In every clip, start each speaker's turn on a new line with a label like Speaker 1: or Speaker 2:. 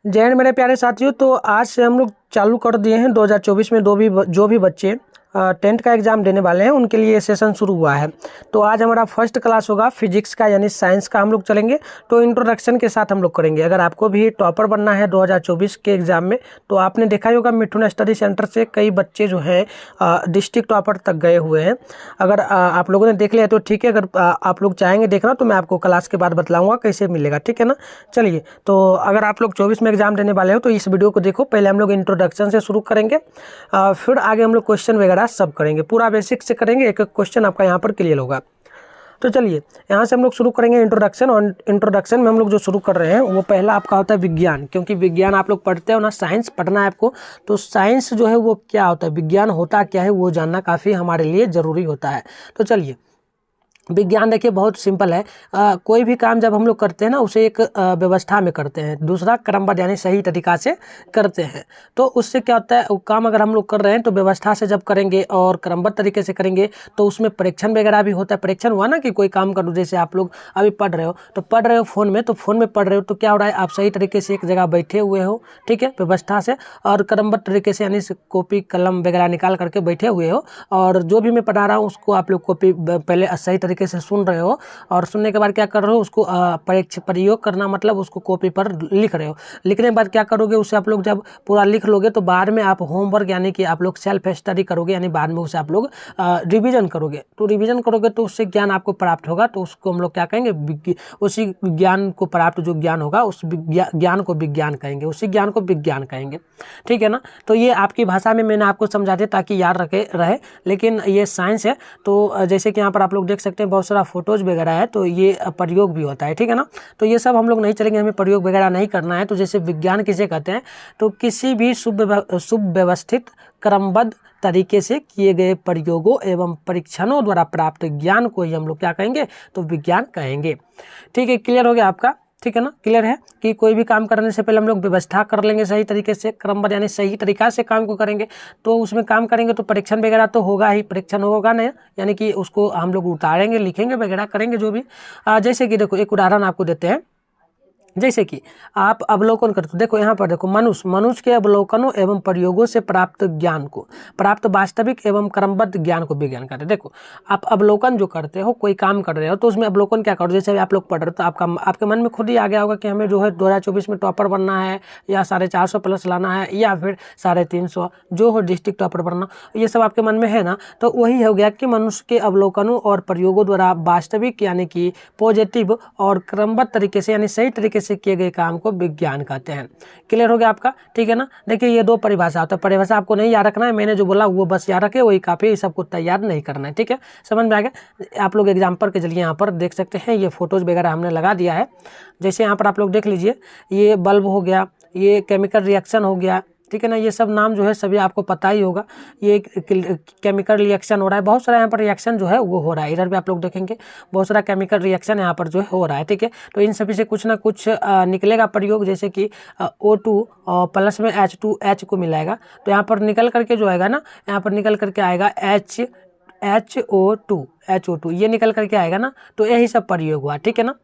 Speaker 1: जय हिंद मेरे प्यारे साथियों। तो आज से हम लोग चालू कर दिए हैं 2024 में जो भी बच्चे 10th का एग्ज़ाम देने वाले हैं उनके लिए ये सेशन शुरू हुआ है। तो आज हमारा फर्स्ट क्लास होगा फिजिक्स का, यानी साइंस का हम लोग चलेंगे। तो इंट्रोडक्शन के साथ हम लोग करेंगे। अगर आपको भी टॉपर बनना है 2024 के एग्ज़ाम में, तो आपने देखा ही होगा मिठुन स्टडी सेंटर से कई बच्चे जो हैं डिस्ट्रिक्ट टॉपर तक गए हुए हैं। अगर आप लोगों ने देख लिया तो ठीक है, अगर आप लोग चाहेंगे देखना तो मैं आपको क्लास के बाद बतलाऊँगा कैसे मिलेगा, ठीक है ना। चलिए, तो अगर आप लोग 24 में एग्ज़ाम देने वाले हो तो इस वीडियो को देखो। पहले हम लोग इंट्रोडक्शन से शुरू करेंगे, फिर आगे हम लोग क्वेश्चन वगैरह सब करेंगे, पूरा बेसिक से करेंगे। एक एक क्वेश्चन आपका यहाँ पर क्लियर होगा। तो चलिए यहाँ से हम लोग शुरू करेंगे इंट्रोडक्शन। और इंट्रोडक्शन में हम लोग जो शुरू कर रहे हैं वो पहला आपका होता है विज्ञान, क्योंकि विज्ञान आप लोग पढ़ते हो ना, साइंस पढ़ना है आपको। तो साइंस जो है वो क्या होता है, विज्ञान होता क्या है, वो जानना काफ़ी हमारे लिए ज़रूरी होता है। तो चलिए, विज्ञान देखिए बहुत सिंपल है। कोई भी काम जब हम लोग करते हैं ना, उसे एक व्यवस्था में करते हैं, दूसरा क्रमबद्ध यानी सही तरीका से करते हैं। तो उससे क्या होता है, वो काम अगर हम लोग कर रहे हैं तो व्यवस्था से जब करेंगे और क्रमबद्ध तरीके से करेंगे तो उसमें परीक्षण वगैरह भी होता है। परीक्षण हुआ ना कि कोई काम करो, जैसे आप लोग अभी पढ़ रहे हो, तो पढ़ रहे हो फ़ोन में, तो फ़ोन में पढ़ रहे हो तो क्या हो रहा है, आप सही तरीके से एक जगह बैठे हुए हो, ठीक है, व्यवस्था से और क्रमबद्ध तरीके से, यानी कॉपी कलम वगैरह निकाल करके बैठे हुए हो। और जो भी मैं पढ़ा रहा हूँ उसको आप लोग कॉपी पहले सही तरीके से सुन रहे हो, और सुनने के बाद क्या कर रहे हो, उसको प्रयोग करना, मतलब उसको कॉपी पर लिख रहे हो। लिखने के बाद क्या करोगे, उसे आप लोग जब पूरा लिख लोगे तो बाद में आप होमवर्क यानी कि आप लोग सेल्फ स्टडी करोगे, यानी बाद में उसे आप लोग रिवीजन करोगे। तो रिवीजन करोगे तो उससे ज्ञान आपको प्राप्त होगा, तो उसको हम लोग क्या कहेंगे, उसी ज्ञान को प्राप्त जो ज्ञान होगा उस ज्ञान को विज्ञान कहेंगे, उसी ज्ञान को विज्ञान कहेंगे, ठीक है ना। तो ये आपकी भाषा में मैंने आपको समझा दिया ताकि याद रहे, लेकिन ये साइंस है। तो जैसे कि यहाँ पर आप लोग देख सकते हैं बहुत सारा फोटोज वगैरह है, तो ये प्रयोग भी होता है, ठीक है ना। तो ये सब हम लोग नहीं चलेंगे, हमें प्रयोग वगैरह नहीं करना है। तो जैसे विज्ञान किसे कहते हैं, तो किसी भी सुव्यवस्थित क्रमबद्ध तरीके से किए गए प्रयोगों एवं परीक्षणों द्वारा प्राप्त ज्ञान को ही हम लोग क्या कहेंगे, तो विज्ञान कहेंगे, ठीक है। क्लियर हो गया आपका, ठीक है ना। क्लियर है कि कोई भी काम करने से पहले हम लोग व्यवस्था कर लेंगे सही तरीके से, क्रमबद्ध यानी सही तरीका से काम को करेंगे। तो उसमें काम करेंगे तो परीक्षण वगैरह तो होगा ही, परीक्षण होगा ना, यानी कि उसको हम लोग उतारेंगे, लिखेंगे वगैरह करेंगे जो भी। जैसे कि देखो एक उदाहरण आपको देते हैं। जैसे कि आप अवलोकन करते हो, देखो यहाँ पर देखो, मनुष्य के अवलोकनों एवं प्रयोगों से प्राप्त ज्ञान को, प्राप्त वास्तविक एवं क्रमबद्ध ज्ञान को विज्ञान कहते हैं। देखो आप अवलोकन जो करते हो, कोई काम कर रहे हो तो उसमें अवलोकन क्या करो, जैसे आप लोग पढ़ रहे हो तो आपके मन में खुद ही आ गया होगा कि हमें जो है 2024 में टॉपर बनना है, या 450 प्लस लाना है, या फिर 350, जो हो डिस्ट्रिक्ट टॉपर बनना, ये सब आपके मन में है ना। तो वही हो गया कि मनुष्य के अवलोकनों और प्रयोगों द्वारा वास्तविक यानी कि पॉजिटिव और क्रमबद्ध तरीके से, यानी सही तरीके से किए गए काम को विज्ञान कहते हैं। क्लियर हो गया आपका, ठीक है ना। देखिए ये दो परिभाषा होता है, परिभाषा आपको नहीं याद रखना है, मैंने जो बोला वो बस याद रखे, वही काफी, सबको तैयार नहीं करना है, ठीक है। समझ में आ गया। आप लोग एग्जाम्पल के जरिए यहाँ पर देख सकते हैं, ये फोटोज वगैरह हमने लगा दिया है। जैसे यहाँ पर आप लोग देख लीजिए, ये बल्ब हो गया, ये केमिकल रिएक्शन हो गया, ठीक है ना। ये सब नाम जो है सभी आपको पता ही होगा। ये केमिकल रिएक्शन हो रहा है, बहुत सारा यहाँ पर रिएक्शन जो है वो हो रहा है। इधर भी आप लोग देखेंगे बहुत सारा केमिकल रिएक्शन यहाँ पर जो है हो रहा है, ठीक है। तो इन सभी से कुछ ना कुछ निकलेगा प्रयोग, जैसे कि O2 प्लस में H2H को मिलाएगा, तो यहाँ पर निकल करके जो आएगा ना, यहाँ पर निकल करके आएगा HO2 ये निकल करके आएगा ना। तो यही सब प्रयोग हुआ, ठीक है ना।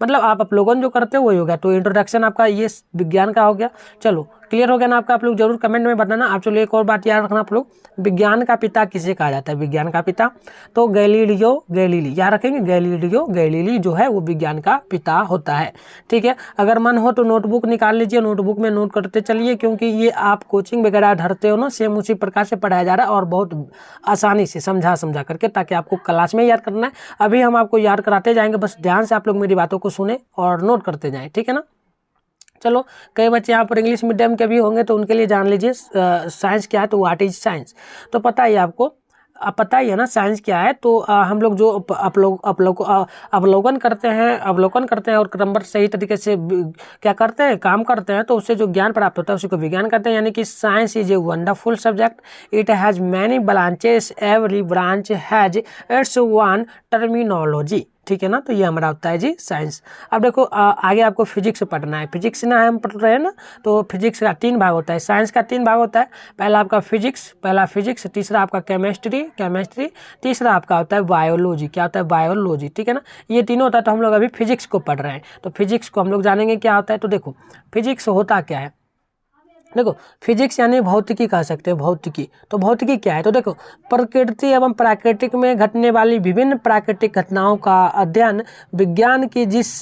Speaker 1: मतलब आप अवलोकन जो करते हो वही हो गया। तो इंट्रोडक्शन आपका ये विज्ञान का हो गया। चलो क्लियर हो गया ना आपका। आप लोग जरूर कमेंट में बताना। आप चलो एक और बात याद रखना आप लोग, विज्ञान का पिता किसे कहा जाता है, विज्ञान का पिता, तो गैलीलियो गैलीली, याद रखेंगे, गैलीलियो गैलीली जो है वो विज्ञान का पिता होता है, ठीक है। अगर मन हो तो नोटबुक निकाल लीजिए, नोटबुक में नोट करते चलिए, क्योंकि ये आप कोचिंग वगैरह धरते हो ना, सेम उसी प्रकार से पढ़ाया जा रहा है और बहुत आसानी से समझा करके, ताकि आपको क्लास में याद करना है। अभी हम आपको याद कराते जाएंगे, बस ध्यान से आप लोग मेरी बातों को सुने और नोट करते जाएं, ठीक है ना। चलो कई बच्चे यहाँ पर इंग्लिश मीडियम के भी होंगे तो उनके लिए जान लीजिए साइंस क्या है। तो व्हाट इज साइंस, तो पता ही आपको, पता ही है ना साइंस क्या है। तो हम लोग जो अवलोकन करते हैं और क्रमबद्ध सही तरीके से क्या करते हैं, काम करते हैं, तो उससे जो ज्ञान प्राप्त होता है उसी को विज्ञान कहते हैं। यानी कि science is a wonderful subject, it has many branches, every branch has its one terminology, ठीक है ना। तो ये हमारा होता है जी साइंस। अब देखो आगे आपको फिजिक्स पढ़ना है। फिजिक्स ना हम पढ़ रहे हैं ना, तो फिजिक्स का 3 भाग होता है, साइंस का 3 भाग होता है। पहला आपका फिजिक्स, तीसरा आपका केमिस्ट्री, तीसरा आपका होता है बायोलॉजी। क्या होता है? बायोलॉजी, ठीक है ना। ये तीनों होता है। तो हम लोग अभी फिजिक्स को पढ़ रहे हैं, तो फिजिक्स को हम लोग जानेंगे क्या होता है। तो देखो फिजिक्स होता क्या है। देखो फिजिक्स यानी भौतिकी कह सकते हैं, भौतिकी। तो भौतिकी क्या है? तो देखो प्रकृति एवं प्राकृतिक में घटने वाली विभिन्न प्राकृतिक घटनाओं का अध्ययन विज्ञान की जिस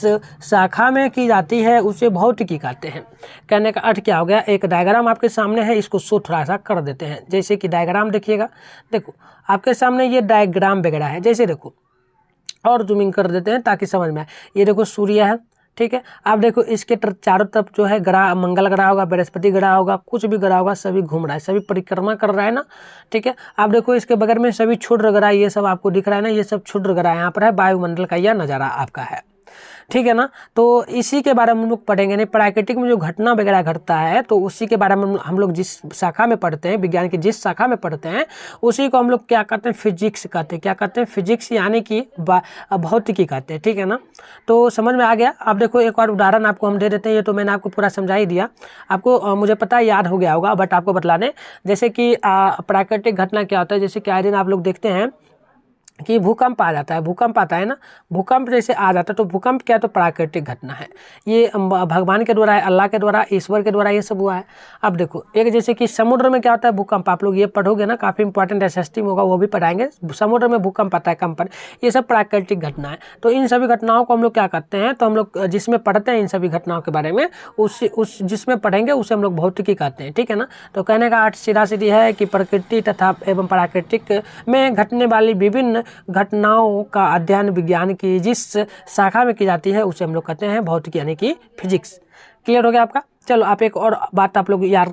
Speaker 1: शाखा में की जाती है उसे भौतिकी कहते हैं। कहने का अर्थ क्या हो गया? एक डायग्राम आपके सामने है, इसको शो थोड़ा सा कर देते हैं। जैसे कि डायग्राम देखिएगा, देखो आपके सामने ये डायग्राम वगैरह है। जैसे देखो और जूमिंग कर देते हैं ताकि समझ में आए। ये देखो सूर्य है, ठीक है। आप देखो इसके चारों तरफ जो है ग्रह, मंगल ग्रह होगा, बृहस्पति ग्रह होगा, कुछ भी ग्रह होगा, सभी घूम रहा है, सभी परिक्रमा कर रहा है ना, ठीक है। आप देखो इसके बगल में सभी क्षुद्र ग्रह, ये सब आपको दिख रहा है ना, ये सब क्षुद्र ग्रह यहाँ पर है। वायुमंडल का यह नज़ारा आपका है, ठीक है ना। तो इसी के बारे में हम लोग पढ़ेंगे। नहीं, प्राकृतिक में जो घटना वगैरह घटता है तो उसी के बारे में हम लोग जिस शाखा में पढ़ते हैं, विज्ञान की जिस शाखा में पढ़ते हैं, उसी को हम लोग क्या कहते हैं? फिजिक्स कहते हैं। क्या कहते हैं? फिजिक्स यानी कि भौतिकी कहते हैं, ठीक है ना। तो समझ में आ गया। अब देखो एक और उदाहरण आपको हम दे देते हैं। ये तो मैंने आपको पूरा समझा ही दिया आपको, मुझे पता है याद हो गया होगा, बट आपको बतला दें। जैसे कि प्राकृतिक घटना क्या होता है, जैसे कि आए दिन आप लोग देखते हैं कि भूकंप आ जाता है, भूकंप आता है ना, भूकंप जैसे आ जाता है तो भूकंप क्या है? तो प्राकृतिक घटना है। ये भगवान के द्वारा है, अल्लाह के द्वारा, ईश्वर के द्वारा ये सब हुआ है। अब देखो एक जैसे कि समुद्र में क्या होता है? भूकंप। आप लोग ये पढ़ोगे ना, काफ़ी इंपॉर्टेंट एसएसटी में होगा, वो भी पढ़ाएंगे। समुद्र में भूकंप आता है, कंपन, ये सब प्राकृतिक घटना है। तो इन सभी घटनाओं को हम लोग क्या करते हैं? तो हम लोग जिसमें पढ़ते हैं इन सभी घटनाओं के बारे में, उस जिसमें पढ़ेंगे उसे हम लोग भौतिकी कहते हैं, ठीक है ना। तो कहने का अर्थ सीधा सीधी है कि प्रकृति तथा एवं प्राकृतिक में घटने वाली विभिन्न घटनाओं का अध्ययन विज्ञान की जिस शाखा में की जाती है उसे हम लोग कहते हैं भौतिकी यानी कि फिजिक्स। क्लियर हो गया आपका? चलो आप एक और बात आप लोग याद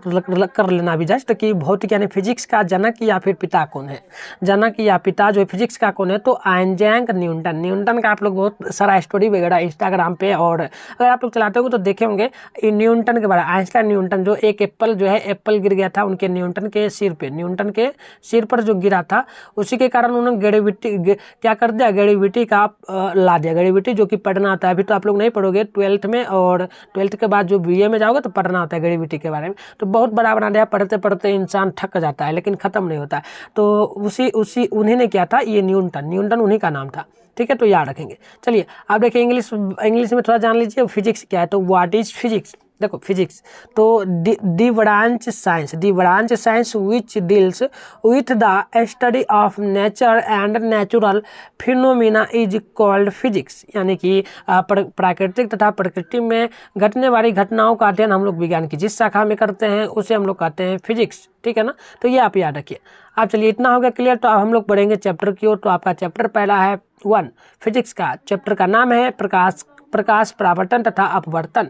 Speaker 1: कर लेना भी जस्ट कि भौतिक यानी फिजिक्स का जनक या फिर पिता कौन है। जनक या पिता जो फिजिक्स का कौन है? तो आइजैक न्यूटन। न्यूटन का आप लोग बहुत सारा स्टोरी वगैरह इंस्टाग्राम पे और अगर आप लोग चलाते हो तो देखे होंगे न्यूटन के बारे में। आइंस्टाइन न्यूटन जो एक एप्पल जो है, एप्पल गिर गया था उनके न्यूटन के सिर पे, न्यूटन के सिर पर जो गिरा था उसी के कारण उन्होंने ग्रेविटी क्या कर दिया? ग्रेविटी का ला दिया। ग्रेविटी जो कि पढ़ना होता है, अभी तो आप लोग नहीं पढ़ोगे 12th में, और 12th के बाद जो BA में जाओगे तो पढ़ना होता है ग्रेविटी के बारे में। तो बहुत बड़ा बना दिया, पढ़ते पढ़ते इंसान थक जाता है लेकिन ख़त्म नहीं होता है। तो उसी उन्हीं ने किया था, ये न्यूटन उन्हीं का नाम था, ठीक है। तो याद रखेंगे। चलिए आप देखिए इंग्लिश में थोड़ा जान लीजिए फिजिक्स क्या है। तो व्हाट इज फिजिक्स? देखो फिजिक्स तो दी branch science which deals with the study of nature and natural phenomena is called physics. यानी कि प्राकृतिक तथा प्रकृति में घटने वाली घटनाओं का अध्ययन हम लोग विज्ञान की जिस शाखा में करते हैं उसे हम लोग कहते हैं फिजिक्स, ठीक है ना। तो ये आप याद रखिए। आप चलिए इतना हो गया क्लियर। तो अब हम लोग पढ़ेंगे चैप्टर की ओर। तो आपका चैप्टर पहला है 1 फिजिक्स का। चैप्टर का नाम है प्रकाश परावर्तन तथा अपवर्तन।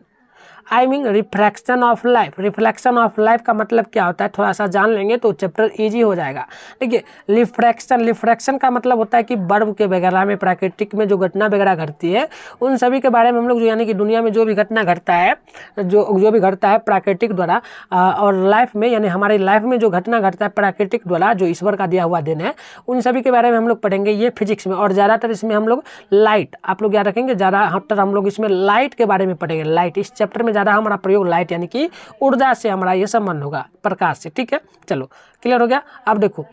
Speaker 1: I mean refraction of life. Reflection of life का मतलब क्या होता है थोड़ा सा जान लेंगे तो चैप्टर इजी हो जाएगा। देखिए रिफ्रैक्शन का मतलब होता है कि बर्फ के वगैरह में, प्राकृतिक में जो घटना वगैरह घटती है उन सभी के बारे में हम लोग जो यानी कि दुनिया में जो भी घटना घटता है, जो भी घटता है प्राकृतिक द्वारा और लाइफ में यानी हमारी लाइफ में जो घटना घटता है प्राकृतिक द्वारा जो ईश्वर का दिया हुआ दिन है, उन सभी के बारे में हम लोग पढ़ेंगे ये फिजिक्स में। और ज़्यादातर इसमें हम लोग लाइट, आप लोग याद रखेंगे, ज़्यादातर हम लोग इसमें लाइट के बारे में पढ़ेंगे। लाइट इस चैप्टर में ज़्यादा हमारा प्रयोग लाइट यानी कि ऊर्जा से हमारा ये संबंध होगा, प्रकाश से, ठीक है। चलो क्लियर हो गया। अब देखो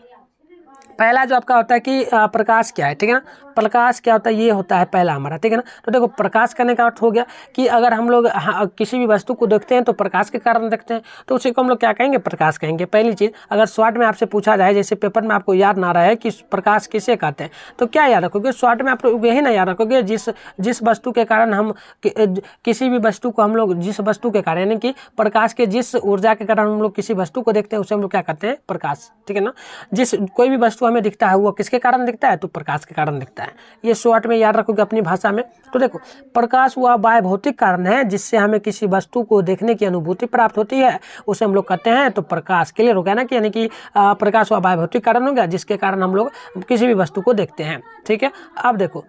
Speaker 1: पहला जो आपका होता है कि प्रकाश क्या है, ठीक है ना। प्रकाश क्या होता है, ये होता है पहला हमारा, ठीक है ना। तो देखो प्रकाश करने का अर्थ हो गया कि अगर हम लोग किसी भी वस्तु को देखते हैं तो प्रकाश के कारण देखते हैं, तो उसी को हम लोग क्या कहेंगे? प्रकाश कहेंगे। पहली चीज़ अगर शॉर्ट में आपसे पूछा जाए, जैसे पेपर में आपको याद ना रहे कि प्रकाश किसे कहते हैं, तो क्या याद रखोगे? शॉर्ट में आप लोग यही ना याद रखोगे जिस वस्तु के कारण हम किसी भी वस्तु को हम लोग जिस वस्तु के कारण यानी कि प्रकाश के जिस ऊर्जा के कारण हम लोग किसी वस्तु को देखते हैं उसे हम लोग क्या कहते हैं? प्रकाश, ठीक है ना। जिस कोई भी वस्तु हमें दिखता है वो किसके कारण दिखता है? तो प्रकाश के कारण दिखता है। ये शॉर्ट में याद रखोगे अपनी भाषा में। तो देखो प्रकाश वह बाह्य भौतिक कारण है जिससे हमें किसी वस्तु को देखने की अनुभूति प्राप्त होती है, उसे हम लोग कहते हैं तो प्रकाश। क्लियर हो गया ना कि यानी कि प्रकाश वह बाह्य भौतिक कारण हो गया जिसके कारण हम लोग किसी भी वस्तु को देखते हैं, ठीक है। अब देखो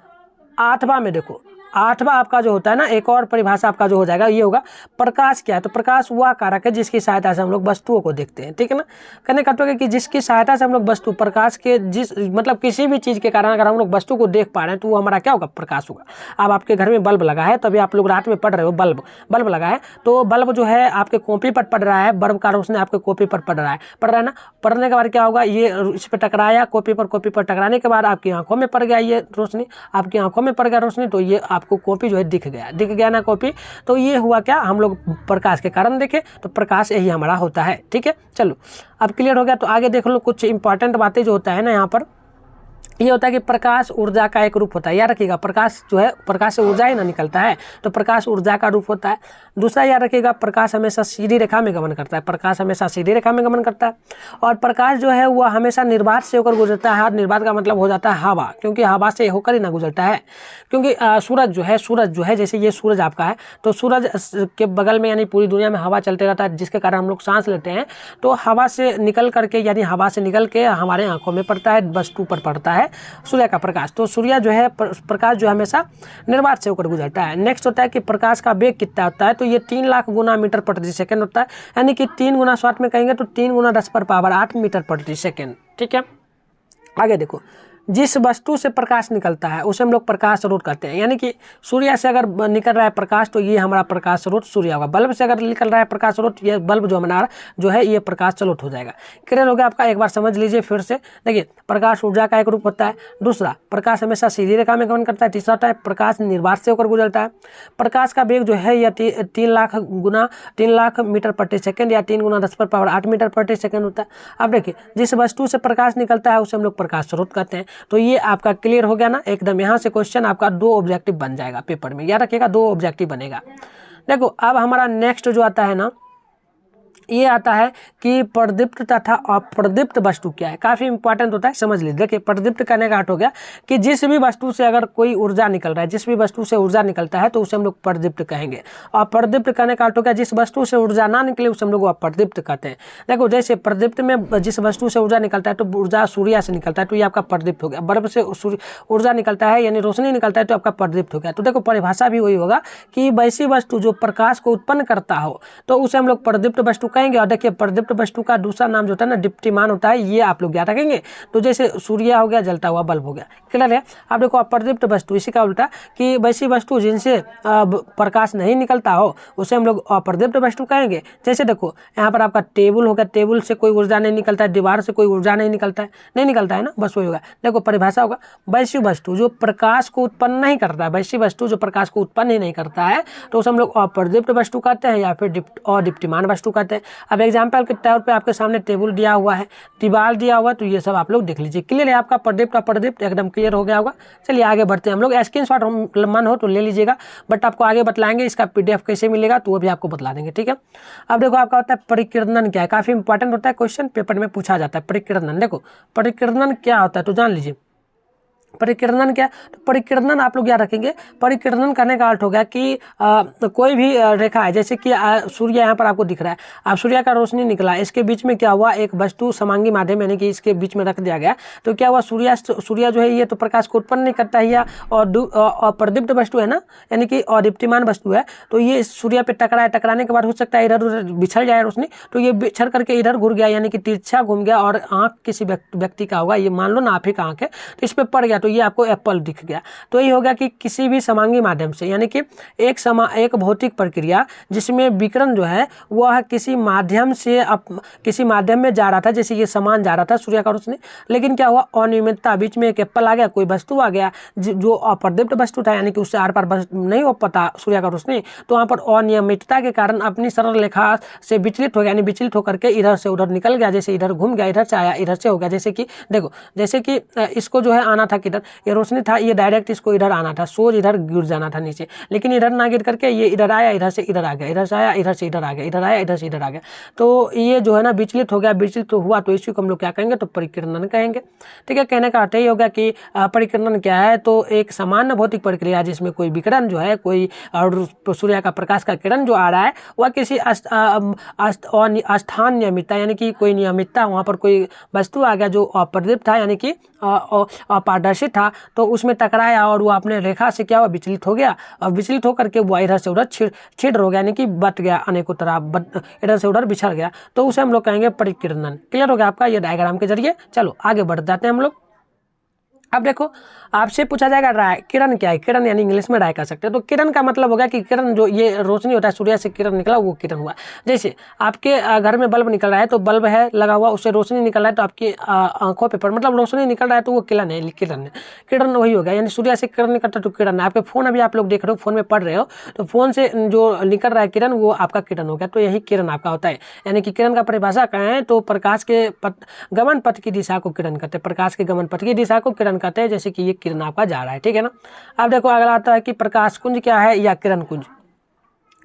Speaker 1: आठवां में देखो आठवां आपका जो होता है ना, एक और परिभाषा आपका जो हो जाएगा ये होगा प्रकाश क्या है। तो प्रकाश वह कारक है जिसकी सहायता से हम लोग वस्तुओं को देखते हैं, ठीक है ना। कहने का मतलब कि जिसकी सहायता से हम लोग वस्तु प्रकाश के जिस मतलब किसी भी चीज़ के कारण अगर हम लोग वस्तु को देख पा रहे हैं तो वो हमारा क्या होगा, प्रकाश होगा। अब आपके घर में बल्ब लगा है, तभी आप लोग रात में पढ़ रहे हो, बल्ब लगा है, तो बल्ब जो है आपके कॉपी पर पड़ रहा है, बल्ब का रोशनी आपके कॉपी पर पड़ रहा है ना। पढ़ने के बाद क्या होगा, ये इस पर टकराया, कॉपी पर टकराने के बाद आपकी आंखों में पड़ गया ये रोशनी, आपकी आंखों में पड़ गया रोशनी, तो ये आपको कॉपी जो है दिख गया ना कॉपी। तो ये हुआ क्या, हम लोग प्रकाश के कारण देखे, तो प्रकाश यही हमारा होता है, ठीक है। चलो अब क्लियर हो गया। तो आगे देख लो कुछ इंपॉर्टेंट बातें जो होता है ना यहाँ पर, ये होता है कि प्रकाश ऊर्जा का एक रूप होता है। याद रखिएगा, प्रकाश जो है, प्रकाश से ऊर्जा ही ना निकलता है, तो प्रकाश ऊर्जा का रूप होता है। दूसरा याद रखिएगा, प्रकाश हमेशा सीधी रेखा में गमन करता है, प्रकाश हमेशा सीधी रेखा में गमन करता है। और प्रकाश जो है वह हमेशा निर्वात से होकर गुजरता है। निर्वात का मतलब हो जाता है हवा, क्योंकि हवा से होकर ही ना गुजरता है। क्योंकि सूरज जो है जैसे ये सूरज आपका है, तो सूरज के बगल में यानी पूरी दुनिया में हवा चलते रहता है, जिसके कारण हम लोग सांस लेते हैं। तो हवा से निकल करके यानी हवा से निकल के हमारे आंखों में पड़ता है, वस्तु पर पड़ता है सूर्य का प्रकाश। तो सूर्य जो है प्रकाश जो हमेशा निर्वात से होकर गुजरता है। नेक्स्ट होता है कि प्रकाश का वेग कितना होता है, तो ये 3 लाख गुना मीटर प्रति सेकंड होता है, यानी कि 3 गुना शॉर्ट में कहेंगे तो 3 गुना 10⁻8 मीटर प्रति सेकंड, ठीक है। आगे देखो, जिस वस्तु से प्रकाश निकलता है उसे हम लोग प्रकाश स्रोत कहते हैं। यानी कि सूर्य से अगर निकल रहा है प्रकाश तो ये हमारा प्रकाश स्रोत सूर्य होगा। बल्ब से अगर निकल रहा है प्रकाश स्रोत, ये बल्ब जो हमारा जो है ये प्रकाश स्रोत हो जाएगा। क्लियर हो गया आपका, एक बार समझ लीजिए फिर से। देखिए, प्रकाश ऊर्जा का एक रूप होता है। दूसरा, प्रकाश हमेशा सीधी रेखा में गमन करता है। तीसरा होता है प्रकाश निर्वात से होकर गुजरता है। प्रकाश का वेग जो है यह 3 लाख मीटर प्रति सेकंड या 3 गुना 10⁻8 मीटर प्रति सेकंड होता है। अब देखिए, जिस वस्तु से प्रकाश निकलता है उसे हम लोग प्रकाश स्रोत कहते हैं। तो ये आपका क्लियर हो गया ना एकदम। यहाँ से क्वेश्चन आपका 2 ऑब्जेक्टिव बन जाएगा पेपर में, याद रखिएगा 2 ऑब्जेक्टिव बनेगा। देखो अब हमारा नेक्स्ट जो आता है ना, ये आता है कि प्रदीप्त तथा अप्रदीप्त वस्तु क्या है। काफ़ी इंपॉर्टेंट होता है, समझ लीजिए। देखिए, प्रदीप्त करने का अर्थ हो गया कि जिस भी वस्तु से अगर कोई ऊर्जा निकल रहा है, जिस भी वस्तु से ऊर्जा निकलता है तो उसे हम लोग प्रदीप्त कहेंगे। और प्रदीप्त करने का अर्थ हो गया जिस वस्तु से ऊर्जा ना निकले उसे हम लोग अप्रदीप्त कहते हैं। देखो, जैसे प्रदीप्त में जिस वस्तु से ऊर्जा निकलता है तो ऊर्जा सूर्य से निकलता है, तो ये आपका प्रदीप्त हो गया। बल्ब से ऊर्जा निकलता है यानी रोशनी निकलता है तो आपका प्रदीप्त हो गया। तो देखो, परिभाषा भी वही होगा कि वैसी वस्तु जो प्रकाश को उत्पन्न करता हो तो उसे हम लोग प्रदीप्त वस्तु कहेंगे। और देखिए, प्रदीप्त वस्तु का दूसरा नाम जो होता है ना, दीप्तिमान होता है, ये आप लोग याद रखेंगे। तो जैसे सूर्य हो गया, जलता हुआ बल्ब हो गया। क्लियर है। आप देखो, अप्रदीप्त वस्तु इसी का उल्टा कि वैसी वस्तु जिनसे प्रकाश नहीं निकलता हो उसे हम लोग अप्रदीप्त वस्तु कहेंगे। जैसे देखो, यहाँ पर आपका टेबल हो गया, टेबल से कोई ऊर्जा नहीं निकलता है, दीवार से कोई ऊर्जा नहीं निकलता है ना, बस वही होगा। देखो, परिभाषा होगा वैसी वस्तु जो प्रकाश को उत्पन्न नहीं करता है, वैसी वस्तु जो प्रकाश को उत्पन्न ही नहीं करता है तो उसे हम लोग अप्रदीप्त वस्तु कहते हैं या फिर दीप्तिमान वस्तु कहते हैं। अब एग्जाम्पल के तौर पे आपके सामने टेबल दिया हुआ है, दीवार दिया हुआ है, तो ये सब आप लोग देख लीजिए। क्लियर है आपका, प्रदीप्त अप्रदीप्त एकदम क्लियर हो गया होगा। चलिए आगे बढ़ते हैं हम लोग। स्क्रीनशॉट मन हो तो ले लीजिएगा, बट आपको आगे बतलाएंगे इसका PDF कैसे मिलेगा तो वो भी आपको बतला देंगे, ठीक है। अब देखो, आपका होता है परिकीर्णन क्या है। काफी इंपॉर्टेंट होता है, क्वेश्चन पेपर में पूछा जाता है परिकीर्णन। देखो, परिकीर्णन क्या होता है तो जान लीजिए। परिकीर्णन क्या है, तो परिकीर्णन आप लोग याद रखेंगे। परिकीर्णन करने का अर्थ हो गया कि कोई भी रेखा है, जैसे कि सूर्य यहाँ पर आपको दिख रहा है, अब सूर्य का रोशनी निकला, इसके बीच में क्या हुआ, एक वस्तु समांगी माध्यम यानी कि इसके बीच में रख दिया गया, तो क्या हुआ, सूर्य जो है ये तो प्रकाश को उत्पन्न नहीं करता है, और प्रदीप्त वस्तु है ना, यानी कि अदीप्तिमान वस्तु है, तो ये सूर्य पे टकराने के बाद हो सकता है इधर उधर बिछड़ जाए रोशनी, तो ये बिछड़ करके इधर घुर गया यानी कि तिरछा घूम गया और आँख किसी व्यक्ति का होगा, ये मान लो ना आप ही का आँख है, तो इस पर पड़ गया तो ये आपको एप्पल दिख गया। तो ये हो गया कि किसी भी समांगी माध्यम से, यानी कि एक भौतिक प्रक्रिया जिसमें विकिरण जो है वह किसी माध्यम से किसी माध्यम में जा रहा था, जैसे ये सामान जा रहा था सूर्य का रोशनी, लेकिन क्या हुआ, अनियमितता, बीच में एक एप्पल आ गया, कोई वस्तु आ गया जो अप्रदीप्त वस्तु था, यानी कि उससे आर पार नहीं हो पाता सूर्य का रोशनी, तो वहाँ पर अनियमितता के कारण अपनी सरल रेखा से विचलित हो गया, यानी विचलित होकर के इधर से उधर निकल गया, जैसे इधर घूम गया, इधर से आया, इधर से हो गया। जैसे कि देखो, जैसे कि इसको जो है आना था किधर, ये रोशनी था, ये डायरेक्ट इसको इधर आना था, सोज इधर गिर जाना था नीचे, लेकिन इधर ना गिर करके ये इधर आया, इधर से इधर आ गया, इधर से आया, इधर से इधर आ गया, इधर आया, इधर से इधर आ गया, तो ये जो है ना विचलित हो गया, विचलित तो हुआ, तो इसी को हम लोग क्या कहेंगे, तो परिकीर्णन कहेंगे। ठीक है, कहने का अर्थ यही होगा कि परिकीर्णन क्या है, तो एक सामान्य भौतिक प्रक्रिया जिसमें कोई विकिरण जो है, कोई और सूर्य का प्रकाश का किरण जो आ रहा है वह किसी स्थान नियमितता, यानी कि कोई नियमितता, वहाँ पर कोई वस्तु आ गया जो अप्रदीप्त था, यानी कि अपारदर्शी अपोजिट था तो उसमें टकराया और वो अपने रेखा से क्या हुआ, विचलित हो गया, और विचलित होकर के वो इधर से उधर छिद्र हो गया, यानी कि बट गया अनेकों तरह, इधर से उधर बिछड़ गया, तो उसे हम लोग कहेंगे परिकिरणन। क्लियर हो गया आपका ये डायग्राम के जरिए। चलो आगे बढ़ जाते हैं हम लोग। अब देखो आपसे पूछा जाएगा राय, किरण क्या है? किरण यानी इंग्लिश में राय कह सकते हैं। तो किरण का मतलब हो गया कि किरण जो ये रोशनी होता है, सूर्य से किरण निकला वो किरण हुआ। जैसे आपके घर में बल्ब निकल रहा है तो बल्ब है लगा हुआ, उससे रोशनी निकल रहा है तो आपकी आंखों पे पर मतलब रोशनी निकल रहा है तो वो किरण है, किरण है, किरण वही हो गया, यानी सूर्य से किरण निकलता है तो किरण है। आपके फोन अभी आप लोग देख रहे हो, फोन में पढ़ रहे हो, तो फोन से जो निकल रहा है किरण वो आपका किरण हो गया, तो यही किरण आपका होता है। यानी कि किरण का परिभाषा कहें तो प्रकाश के गमन पथ की दिशा को किरण कहते हैं, प्रकाश के गमन पथ की दिशा को किरण कहते हैं, जैसे कि ये किरण आपका जा रहा है, ठीक है ना। अब देखो अगला आता है कि प्रकाश कुंज क्या है या किरण कुंज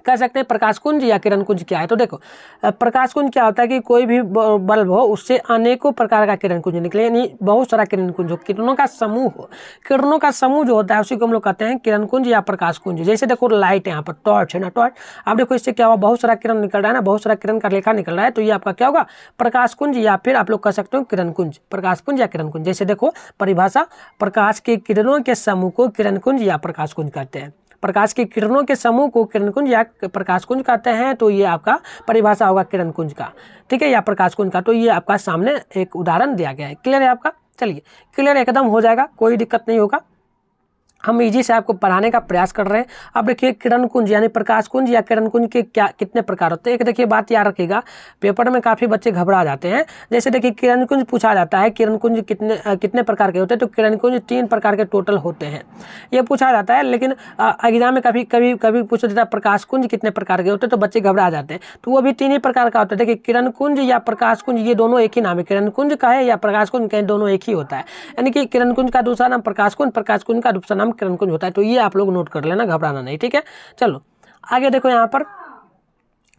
Speaker 1: कह सकते हैं। प्रकाश कुंज या किरण कुंज क्या है? तो देखो प्रकाश कुंज क्या होता है कि कोई भी बल्ब हो उससे अनेकों प्रकार का किरण कुंज निकले, यानी बहुत सारा किरण कुंज हो, किरणों का समूह हो। किरणों का समूह जो होता है उसी को हम लोग कहते हैं किरण कुंज या प्रकाश कुंज। जैसे देखो लाइट यहाँ पर टॉर्च है ना, टॉर्च, अब देखो इससे क्या हुआ, बहुत सारा किरण निकल रहा है ना, बहुत सारा किरण का रेखा निकल रहा है, तो ये आपका क्या होगा, प्रकाश कुंज या फिर आप लोग कह सकते हो किरण कुंज, प्रकाश कुंज या किरण कुंज। जैसे देखो परिभाषा, प्रकाश के किरणों के समूह को किरण कुंज या प्रकाश कुंज कहते हैं। प्रकाश की किरणों के समूह को किरण कुंज या प्रकाश कुंज कहते हैं, तो ये आपका परिभाषा होगा किरण कुंज का, ठीक है, या प्रकाश कुंज का। तो ये आपका सामने एक उदाहरण दिया गया है। क्लियर है आपका? चलिए क्लियर एकदम हो जाएगा, कोई दिक्कत नहीं होगा, हम इजी से आपको पढ़ाने का प्रयास कर रहे हैं। अब देखिए किरण कुंज यानी प्रकाश कुंज या किरण कुंज के क्या कितने प्रकार होते हैं। एक देखिए बात याद रखिएगा, पेपर में काफ़ी बच्चे घबरा जाते हैं। जैसे देखिए किरण कुंज पूछा जाता है, किरण कुंज कितने प्रकार के होते हैं, तो किरण कुंज 3 प्रकार के टोटल होते हैं, ये पूछा जाता है। लेकिन एग्जाम में कभी पूछ देता है प्रकाश कुंज कितने प्रकार के होते हैं, तो बच्चे घबरा जाते हैं। तो वो भी 3 ही प्रकार का होता है। देखिए किरण कुंज या प्रकाश कुंज ये दोनों एक ही नाम है, किरण कुंज का है या प्रकाश कुंज का है, दोनों एक ही होता है। यानी कि किरण कुंज का दूसरा नाम प्रकाश कुंज, प्रकाश कुंज का दूसरा नाम किरण कुंज होता है। तो ये आप लोग नोट कर लेना, घबराना नहीं, ठीक है। चलो आगे देखो, यहाँ पर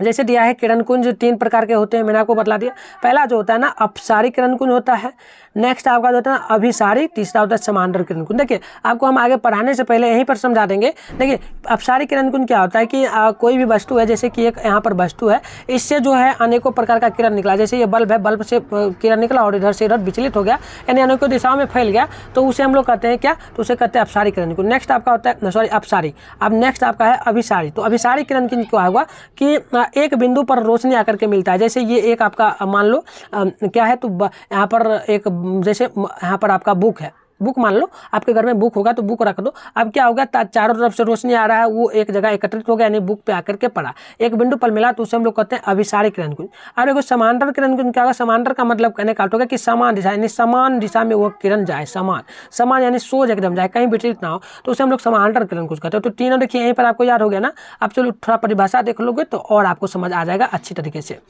Speaker 1: जैसे दिया है किरण कुंज 3 प्रकार के होते हैं, मैंने आपको बता दिया। पहला जो होता है ना अपसारी किरण कुंज होता है, नेक्स्ट आपका जो होता है ना अभिसारी, तीसरा होता है समांतर किरण कुंज। देखिए आपको हम आगे पढ़ाने से पहले यहीं पर समझा देंगे। देखिए अपसारी किरण कुंज क्या होता है कि कोई भी वस्तु है, जैसे कि एक यहाँ पर वस्तु है, इससे जो है अनेकों प्रकार का किरण निकला। जैसे ये बल्ब है, बल्ब से किरण निकला और इधर से इधर विचलित हो गया, यानी अनेकों दिशाओं में फैल गया, तो उसे हम लोग कहते हैं क्या, तो उसे कहते हैं अपसारी किरण कुंज। नेक्स्ट आपका होता है सॉरी अपसारी, अब नेक्स्ट आपका है अभिसारी। तो अभिसारी किरण कुंज क्या होगा कि एक बिंदु पर रोशनी आकर के मिलता है। जैसे ये एक आपका मान लो क्या है, तो यहाँ पर एक जैसे यहाँ पर आपका बुक है, बुक मान लो आपके घर में बुक होगा तो बुक रख दो। अब क्या होगा, चारों तरफ से रोशनी आ रहा है, वो एक जगह एकत्रित हो गया, यानी बुक पे आकर के पड़ा, एक बिंदु पर मिला, तो उसे हम लोग कहते हैं अभिसारी किरण कुंज। और देखो समांतर किरण कुंज क्या होगा, समांतर का मतलब कहने का होगा कि समान दिशा, यानी समान दिशा में वो किरण जाए, समान यानी सोज एकदम जाए, कहीं विचलित ना हो, तो उसे हम लोग समांतर किरण कुंज कहते हैं। तो तीनों देखिए यहीं पर आपको याद हो गया ना। अब चलो थोड़ा परिभाषा देख लोगे तो और आपको समझ आ जाएगा अच्छी तरीके से।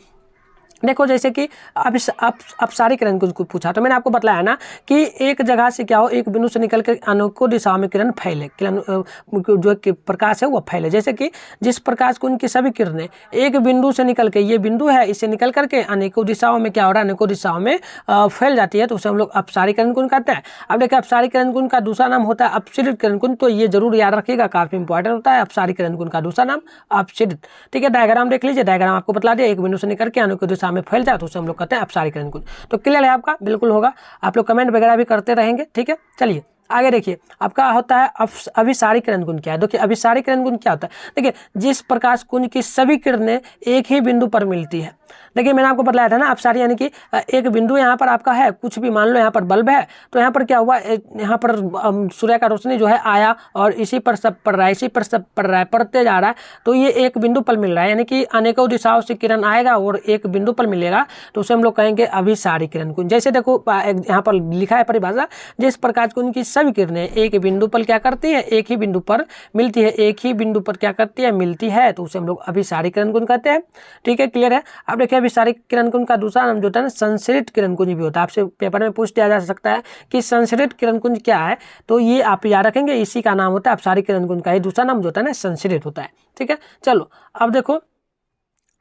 Speaker 1: देखो जैसे कि अपसारी किरण कुंज को पूछा, तो मैंने आपको बताया ना कि एक जगह से क्या हो, एक बिंदु से निकल कर अनेकों दिशाओं में किरण फैले, किरण जो प्रकाश है वो फैले। जैसे कि जिस प्रकाश कुंज की सभी किरणें एक बिंदु से निकल के, ये बिंदु है, इससे निकल करके अनेकों दिशाओं में क्या हो रहा है, अनेकों दिशाओं में फैल जाती है, तो उसे हम लोग अपसारी किरण कुंज कहते हैं। अब देखिए अपसारी किरण कुंज का दूसरा नाम होता है अपसरित किरण कुंज, तो ये जरूर याद रखिएगा, काफी इंपॉर्टेंट होता है। अपसारी किरण कुंज का दूसरा नाम अपसरित, ठीक है। डायग्राम देख लीजिए, डायग्राम आपको बता दिया, एक बिंदु से निकल के अनेकों दिशा में फैल जाए, तो उसे हम लोग कहते हैं अपसारी किरण कुंज। तो क्लियर है आपका? बिल्कुल होगा, आप लोग कमेंट वगैरह भी करते रहेंगे, ठीक है। चलिए आगे देखिए, आपका होता है अभिसारी किरण कुंज क्या है। देखिए अभिसारी किरण कुंज क्या होता है, देखिए जिस प्रकाश कुंज की सभी किरणें एक ही बिंदु पर मिलती है। देखिए मैंने आपको बताया था ना अपसारी यानी कि एक बिंदु यहाँ पर आपका है, कुछ भी मान लो यहाँ पर बल्ब है, तो यहाँ पर क्या हुआ, यहाँ पर सूर्य का रोशनी जो है आया और इसी पर सब पड़ रहा है, इसी पर सब पड़ रहा है, पड़ते जा रहा है, तो ये एक बिंदु पर मिल रहा है, यानी कि अनेकों दिशाओं से किरण आएगा और एक बिंदु पर मिलेगा, तो उसे हम लोग कहेंगे अभिसारी किरण कुंज। जैसे देखो यहाँ पर लिखा है परिभाषा, जिस प्रकाश कुंज की सभी किरणें एक बिंदु पर क्या करती है, एक ही बिंदु पर मिलती है, एक ही बिंदु पर क्या करती है, मिलती है, तो उसे हम लोग अभिसारी किरण कुंज कहते हैं, ठीक है। क्लियर है? अब देखिए अभिसारी किरण कुंज का दूसरा नाम जो होता है ना संश्रित किरण कुंज भी होता है। आपसे पेपर में पूछ दिया जा सकता है कि संश्रित किरण कुंज क्या है, तो ये आप याद रखेंगे, इसी का नाम होता है अपसारी किरण कुंज का ही दूसरा नाम जो होता है ना संश्रित होता है, ठीक है। चलो अब देखो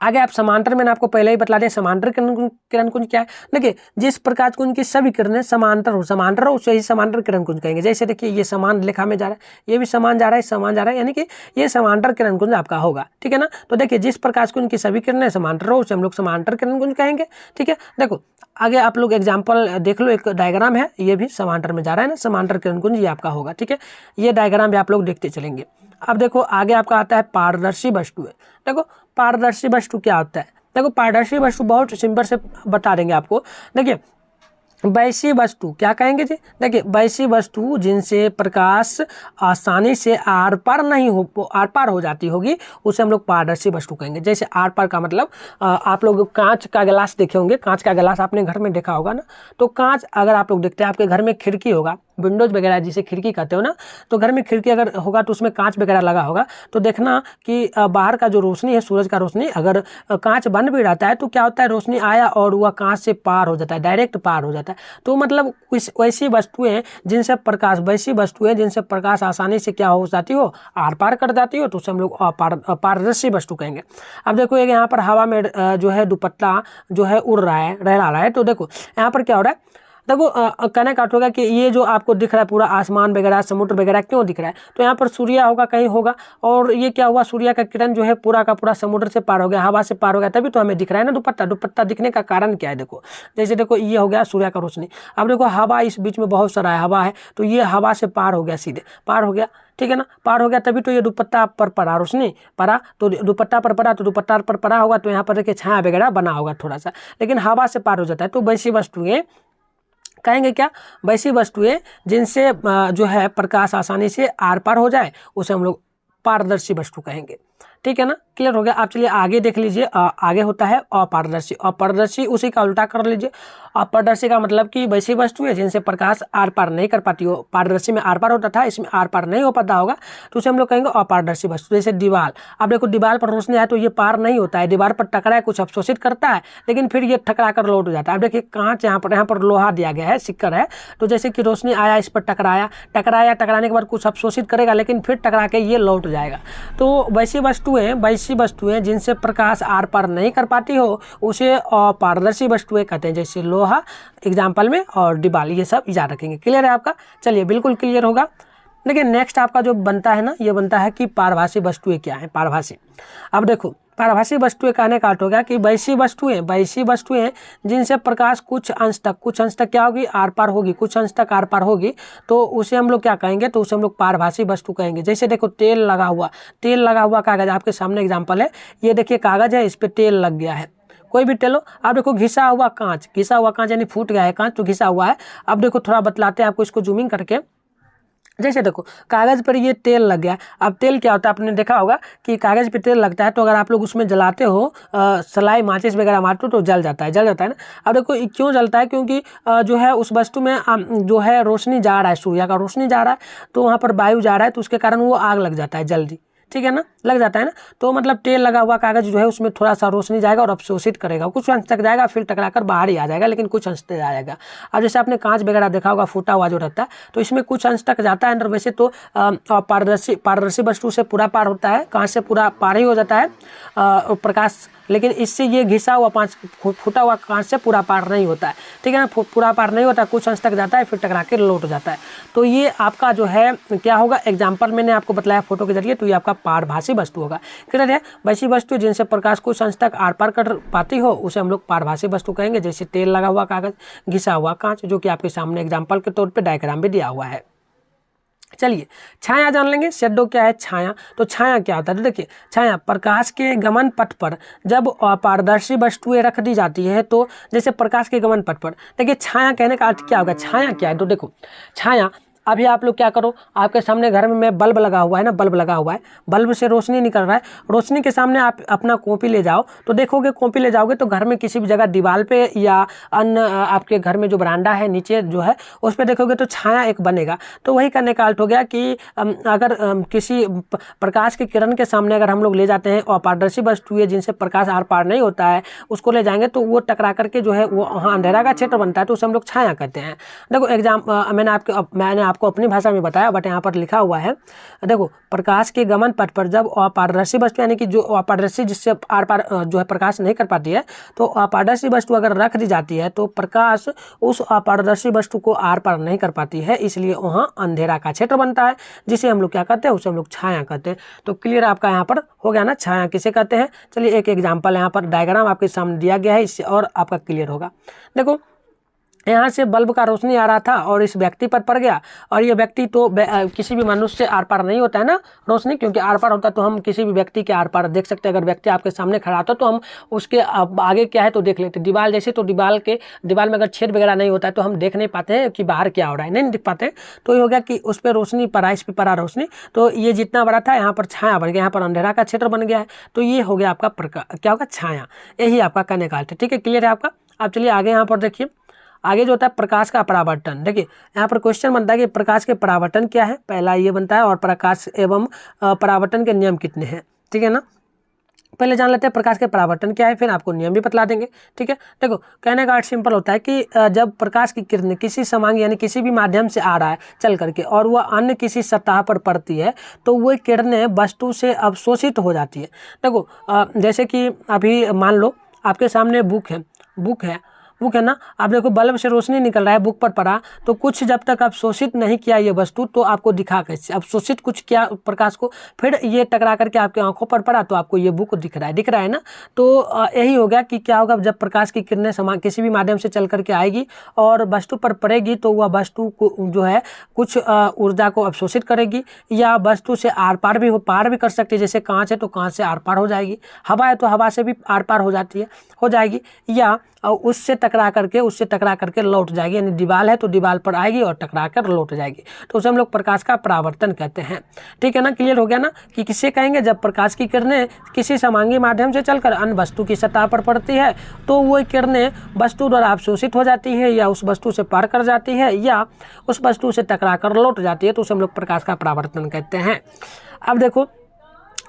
Speaker 1: आगे आप समांतर, मैंने आपको पहले ही बता दिया समांतर किरण कुंज क्या है। देखिए जिस प्रकाश कुंज की सभी किरणें समांतर हो उसे ही समांतर किरण कुंज कहेंगे। जैसे देखिए ये समान रेखा में जा रहा है, ये भी समान जा रहा है, समान जा रहा है, यानी कि ये समांतर किरण कुंज आपका होगा। ठीक है ना। तो देखिए जिस प्रकाश कुंज की सभी किरणें समांतर हो उसे हम लोग समांतर किरण कुंज कहेंगे। ठीक है। देखो आगे आप लोग एग्जाम्पल देख लो, एक डायग्राम है, ये भी समांतर में जा रहा है ना, समांतर किरण कुंज ये आपका होगा। ठीक है। ये डायग्राम भी आप लोग देखते चलेंगे। अब देखो आगे आपका आता है पारदर्शी वस्तुएं। देखो पारदर्शी वस्तु क्या होता है। देखो पारदर्शी वस्तु बहुत सिंपल से बता देंगे आपको। देखिए वैसी वस्तु क्या कहेंगे जी। देखिए वैसी वस्तु जिनसे प्रकाश आसानी से आर पार हो जाती होगी उसे हम लोग पारदर्शी वस्तु कहेंगे। जैसे आर पार का मतलब आप लोग कांच का गिलास देखे होंगे, कांच का गिलास आपने घर में देखा होगा ना। तो कांच अगर आप लोग देखते हैं, आपके घर में खिड़की होगा, विंडोज वगैरह जिसे खिड़की कहते हो ना, तो घर में खिड़की अगर होगा तो उसमें कांच वगैरह लगा होगा, तो देखना कि बाहर का जो रोशनी है, सूरज का रोशनी, अगर कांच बंद भी रहता है तो क्या होता है, रोशनी आया और वह कांच से पार हो जाता है, डायरेक्ट पार हो जाता है। तो मतलब वैसी वस्तुएं जिनसे प्रकाश आसानी से क्या हो जाती हो, आर पार कर जाती हो, तो उसे हम लोग पारदर्शी वस्तु कहेंगे। अब देखो एक यहाँ पर हवा में जो है दुपट्टा जो है उड़ रहा है, लहरा रहा है। तो देखो यहाँ पर क्या हो रहा है, देखो कहने का अर्थ होगा कि ये जो आपको दिख रहा है पूरा आसमान वगैरह, समुद्र वगैरह क्यों दिख रहा है, तो यहाँ पर सूर्य होगा कहीं होगा, और ये क्या हुआ, सूर्य का किरण जो है पूरा का पूरा समुद्र से पार हो गया, हवा से पार हो गया, तभी तो हमें दिख रहा है ना दुपट्टा दिखने का कारण क्या है। देखो जैसे देखो ये हो गया सूर्य का रोशनी। अब देखो हवा इस बीच में बहुत सारा हवा है, तो ये हवा से पार हो गया, सीधे पार हो गया। ठीक है ना, पार हो गया, तभी तो ये दुपट्टा पर पड़ा, रोशनी पड़ा, तो दुपट्टा पर पड़ा, तो दुपट्टा पर पड़ा होगा, तो यहाँ पर देखिए छाया वगैरह बना होगा थोड़ा सा, लेकिन हवा से पार हो जाता है। तो वैसी वस्तुएं कहेंगे क्या, वैसी वस्तुएं जिनसे जो है प्रकाश आसानी से आर पार हो जाए उसे हम लोग पारदर्शी वस्तु कहेंगे। ठीक है ना, क्लियर हो गया। आप चलिए आगे देख लीजिए, आगे होता है अपारदर्शी। अपारदर्शी उसी का उल्टा कर लीजिए। अपारदर्शी का मतलब कि वैसी वस्तु है जिनसे प्रकाश आर पार नहीं कर पाती हो। पारदर्शी में आर पार होता था, इसमें आर पार नहीं हो पाता होगा, तो उसे हम लोग कहेंगे अपारदर्शी वस्तु। जैसे दीवार, अब देखो दीवार पर रोशनी आए तो ये पार नहीं होता है, दीवार पर टकराए कुछ अवशोषित करता है, लेकिन फिर ये टकरा कर लौट जाता है। अब देखिए कांच यहाँ पर लोहा दिया गया है, सिक्कर है, तो जैसे कि रोशनी आया, इस पर टकराने के बाद कुछ अवशोषित करेगा, लेकिन फिर टकरा के ये लौट जाएगा। तो वैसी वस्तुएं जिनसे प्रकाश आर पार नहीं कर पाती हो उसे अपारदर्शी वस्तुएं कहते हैं। जैसे लोहा एग्जाम्पल में, और दीवार, ये सब याद रखेंगे। क्लियर है आपका, चलिए बिल्कुल क्लियर होगा। देखिए नेक्स्ट आपका जो बनता है ना, ये बनता है कि पारभासी वस्तुएं क्या है। पारभासी, अब देखो पारभासी वस्तुएं कहने का अर्थ हो गया कि वैसी वस्तुएं जिनसे प्रकाश कुछ अंश तक क्या होगी, आर पार होगी, कुछ अंश तक आर पार होगी, तो उसे हम लोग क्या कहेंगे, तो उसे हम लोग पारभासी वस्तु कहेंगे। जैसे देखो तेल लगा हुआ कागज, आपके सामने एग्जाम्पल है, ये देखिए कागज है, इस पर तेल लग गया है, कोई भी तेल हो। अब देखो घिसा हुआ कांच यानी फूट गया है कांच, तो घिसा हुआ है। अब देखो थोड़ा बतलाते हैं आपको इसको जूमिंग करके। जैसे देखो कागज़ पर ये तेल लग गया। अब तेल क्या होता है, आपने देखा होगा कि कागज़ पे तेल लगता है, तो अगर आप लोग उसमें जलाते हो, सलाई माचिस वगैरह मारते हो, तो जल जाता है ना। अब देखो क्यों जलता है, क्योंकि जो है उस वस्तु में जो है रोशनी जा रहा है, सूर्य का रोशनी जा रहा है, तो वहाँ पर वायु जा रहा है, तो उसके कारण वो आग लग जाता है जल्दी। ठीक है ना, लग जाता है ना। तो मतलब तेल लगा हुआ कागज जो है उसमें थोड़ा सा रोशनी जाएगा और अवशोषित करेगा, कुछ अंश तक जाएगा, फिर टकरा कर बाहर ही आ जाएगा, लेकिन कुछ अंश तक जाएगा। अब जैसे आपने कांच वगैरह देखा होगा, फूटा हुआ जो रहता है, तो इसमें कुछ अंश तक जाता है अंदर। वैसे तो पारदर्शी वस्तु से पूरा पार होता है, कांच से पूरा पार ही हो जाता है प्रकाश, लेकिन इससे ये घिसा हुआ फूटा हुआ कांच से पूरा पार नहीं होता है। ठीक है ना, पूरा पार नहीं होता, कुछ अंश तक जाता है, फिर टकरा के लौट जाता है। तो ये आपका जो है क्या होगा, एग्जाम्पल मैंने आपको बतलाया फोटो के जरिए, तो ये आपका पारभासी वस्तु होगा। क्लियर है, वैसी वस्तु जिनसे प्रकाश कुछ अंश तक आर पार कर पाती हो उसे हम लोग पारभासी वस्तु कहेंगे। जैसे तेल लगा हुआ कागज, घिसा हुआ कांच, जो कि आपके सामने एग्जाम्पल के तौर पर डायग्राम भी दिया हुआ है। चलिए छाया जान लेंगे। शेडो क्या है, छाया। तो छाया क्या होता है, तो देखिए छाया प्रकाश के गमन पथ पर जब अपारदर्शी वस्तुएं रख दी जाती है, तो जैसे प्रकाश के गमन पथ पर, देखिए छाया कहने का अर्थ क्या होगा, छाया क्या है, तो देखो छाया, अभी आप लोग क्या करो, आपके सामने घर में बल्ब लगा हुआ है ना, बल्ब लगा हुआ है, बल्ब से रोशनी निकल रहा है, रोशनी के सामने आप अपना कॉपी ले जाओ, तो देखोगे कॉपी ले जाओगे तो घर में किसी भी जगह दीवार पे या अन्य आपके घर में जो बरामदा है नीचे जो है उस पर देखोगे तो छाया एक बनेगा। तो वही करने का अर्थ हो गया कि अगर किसी प्रकाश की किरण के सामने अगर हम लोग ले जाते हैं अपारदर्शी वस्तु है जिनसे प्रकाश आर पार नहीं होता है, उसको ले जाएंगे तो वो टकरा करके जो है वो वहाँ अंधेरा का क्षेत्र बनता है, तो उसे हम लोग छाया कहते हैं। देखो मैंने आपको अपनी भाषा में बताया, बट यहाँ पर लिखा हुआ है देखो, प्रकाश के गमन पथ पर जब अपारदर्शी वस्तु यानी कि जो अपारदर्शी जिससे आर पार जो है प्रकाश नहीं कर पाती है, तो अपारदर्शी वस्तु अगर रख दी जाती है तो प्रकाश उस अपारदर्शी वस्तु को आर पार नहीं कर पाती है, इसलिए वहाँ अंधेरा का क्षेत्र बनता है, जिसे हम लोग क्या कहते हैं, उसे हम लोग छाया कहते हैं। तो क्लियर आपका यहाँ पर हो गया ना, छाया किसे कहते हैं। चलिए एक एग्जाम्पल यहाँ पर डायग्राम आपके सामने दिया गया है, इससे और आपका क्लियर होगा। देखो यहाँ से बल्ब का रोशनी आ रहा था और इस व्यक्ति पर पड़ गया, और ये व्यक्ति तो किसी भी मनुष्य से आर पार नहीं होता है ना रोशनी, क्योंकि आर पार होता तो हम किसी भी व्यक्ति के आर पार देख सकते हैं। अगर व्यक्ति आपके सामने खड़ा होता तो हम उसके आगे क्या है तो देख लेते। दीवार जैसे, तो दीवार में अगर छेद वगैरह नहीं होता है तो हम देख नहीं पाते हैं कि बाहर क्या हो रहा है, नहीं दिख पाते। तो ये हो गया कि उस पर रोशनी पड़ा, इस पर पड़ा रोशनी, तो ये जितना बड़ा था यहाँ पर छाया बन गया, यहाँ पर अंधेरा का क्षेत्र बन गया है। तो ये हो गया आपका क्या होगा, छाया। यही आपका कहने का अर्थ है। ठीक है, क्लियर है आपका। अब चलिए आगे यहाँ पर देखिए, आगे जो होता है प्रकाश का परावर्तन। देखिए यहाँ पर क्वेश्चन बनता है कि प्रकाश के परावर्तन क्या है, पहला ये बनता है, और प्रकाश एवं परावर्तन के नियम कितने हैं। ठीक है ना, पहले जान लेते हैं प्रकाश के परावर्तन क्या है, फिर आपको नियम भी बतला देंगे। ठीक है, देखो कहने का अर्थ सिंपल होता है कि जब प्रकाश की किरण किसी समांगी यानी किसी भी माध्यम से आ रहा है चल करके, और वह अन्य किसी सतह पर पड़ती है, तो वह किरणें वस्तु से अवशोषित हो जाती है। देखो जैसे कि अभी मान लो आपके सामने बुक है ना, आप देखो बल्ब से रोशनी निकल रहा है, बुक पर पड़ा, तो कुछ जब तक अवशोषित नहीं किया ये वस्तु तो आपको दिखा कैसे, अवशोषित कुछ किया प्रकाश को, फिर ये टकरा करके आपके आंखों पर पड़ा तो आपको ये बुक दिख रहा है ना। तो यही हो गया कि क्या होगा, जब प्रकाश की किरणें किसी भी माध्यम से चल करके आएगी और वस्तु पर पड़ेगी, तो वह वस्तु को जो है कुछ ऊर्जा को अवशोषित करेगी, या वस्तु से आर पार भी कर सकती है। जैसे कांच है तो कांच से आर पार हो जाएगी, हवा है तो हवा से भी आर पार हो जाएगी, या उससे टकरा करके लौट जाएगी, यानी दीवार है तो दीवार पर आएगी और टकरा कर लौट जाएगी। तो उसे हम लोग प्रकाश का परावर्तन कहते हैं। ठीक है ना, क्लियर हो गया ना, कि किसे कहेंगे, जब प्रकाश की किरणें किसी समांगी माध्यम से चलकर अन्य वस्तु की सतह पर पड़ती है, तो वो किरणें वस्तु द्वारा अवशोषित हो जाती है, या उस वस्तु से पार कर जाती है, या उस वस्तु से टकरा कर लौट जाती है, तो उसे हम लोग प्रकाश का परावर्तन कहते हैं। अब देखो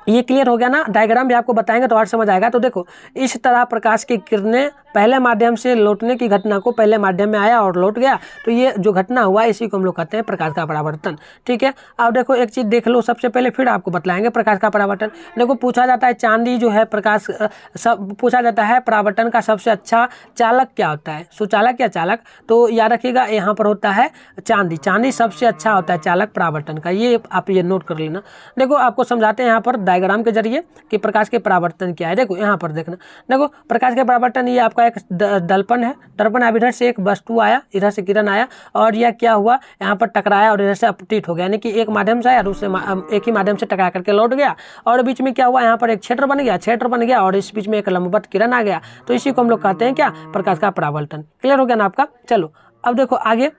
Speaker 1: ये क्लियर हो गया ना, डायग्राम भी आपको बताएंगे तो और समझ आएगा। तो देखो इस तरह प्रकाश की किरणें पहले माध्यम से लौटने की घटना को, पहले माध्यम में आया और लौट गया, तो ये जो घटना हुआ इसी को हम लोग कहते हैं प्रकाश का परावर्तन। ठीक है, अब देखो एक चीज़ देख लो सबसे पहले, फिर आपको बतलाएंगे प्रकाश का परावर्तन। देखो पूछा जाता है चांदी जो है पूछा जाता है परावर्तन का सबसे अच्छा चालक क्या होता है, सुचालक या चालक। तो याद रखिएगा यहाँ पर होता है चांदी सबसे अच्छा होता है चालक परावर्तन का, ये आप ये नोट कर लेना। देखो आपको समझाते हैं यहाँ पर डायग्राम के जरिए कि प्रकाश के परावर्तन क्या है। देखो यहाँ पर देखना, देखो प्रकाश के परावर्तन, ये आपका एक दर्पण है। दर्पण, अब इधर से एक वस्तु आया, इधर से किरण आया, और यह क्या हुआ, यहाँ पर टकराया और इधर से अपतित हो गया, यानी कि एक माध्यम से आया, दूसरे एक ही माध्यम से टकरा करके लौट गया, और बीच में क्या हुआ, यहाँ पर एक क्षेत्र बन गया, और इस बीच में एक लंबवत किरण आ गया। तो इसी को हम लोग कहते हैं क्या, प्रकाश का परावर्तन। क्लियर हो गया ना आपका। चलो अब देखो आगे,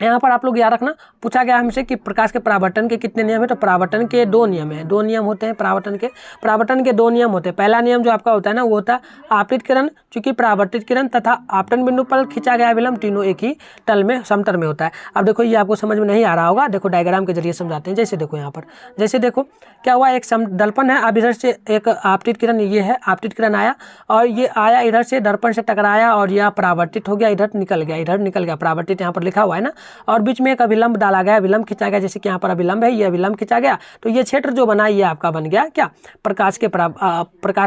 Speaker 1: यहाँ पर आप लोग याद रखना, पूछा गया हमसे कि प्रकाश के परावर्तन के कितने नियम है। तो परावर्तन के दो नियम होते हैं। परावर्तन के दो नियम होते हैं। पहला नियम जो आपका होता है ना, वो होता है आपतित किरण, चूंकि परावर्तित किरण तथा आपतन बिंदु पर खींचा गया विलंब तीनों एक ही समतल में होता है। अब देखो ये आपको समझ में नहीं आ रहा होगा, देखो डायग्राम के जरिए समझाते हैं। जैसे देखो यहाँ पर, जैसे देखो क्या हुआ, एक दर्पण है, अब इधर से एक आपतित किरण, ये है आपतित किरण आया, और ये आया इधर से दर्पण से टकराया, और यह परावर्तित हो गया, इधर निकल गया, परावर्तित यहाँ पर लिखा हुआ है ना, और बीच में एक अभिलंब डाला गया, विलंब खींचा गया, जैसे कि यहाँ पर अभिलंब है, ये अभिलंब खींचा गया, तो ये क्षेत्र जो बना ये आपका बन गया क्या, प्रकाश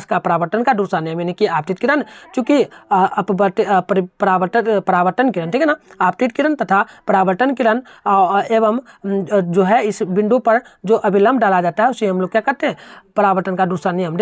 Speaker 1: का परावर्तन का दूसरा नियम, यानी कि आपतित किरण, चूंकि परावर्तन किरण, ठीक है ना, आपतित किरण तथा परावर्तन किरण एवं जो है इस बिंदु पर जो अभिलंब डाला जाता है उसे हम लोग क्या कहते हैं, परावर्तन का दूसरा नियम।